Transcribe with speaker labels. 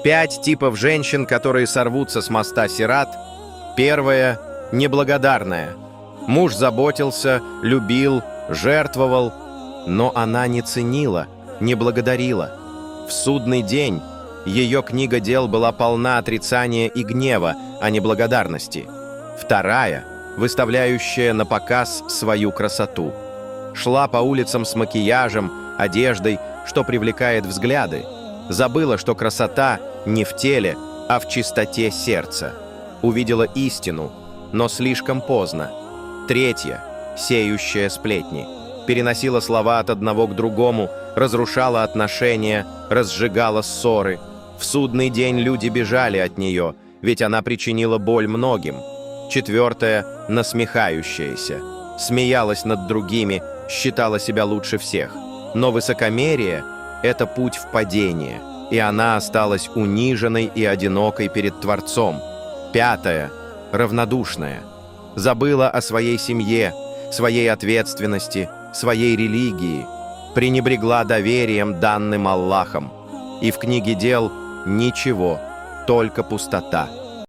Speaker 1: 5 типов женщин, которые сорвутся с моста Сират. Первая – неблагодарная. Муж заботился, любил, жертвовал, но она не ценила, не благодарила. В судный день ее книга дел была полна отрицания и гнева, а не благодарности. Вторая – выставляющая на показ свою красоту. Шла по улицам с макияжем, одеждой, что привлекает взгляды. Забыла, что красота не в теле, а в чистоте сердца. Увидела истину, но слишком поздно. Третья – сеющая сплетни. Переносила слова от одного к другому, разрушала отношения, разжигала ссоры. В судный день люди бежали от нее, ведь она причинила боль многим. Четвертая – насмехающаяся. Смеялась над другими, считала себя лучше всех. Но высокомерие – это путь в падение, и она осталась униженной и одинокой перед Творцом. Пятая – равнодушная. Забыла о своей семье, своей ответственности, своей религии, пренебрегла доверием, данным Аллахом. И в книге дел ничего, только пустота.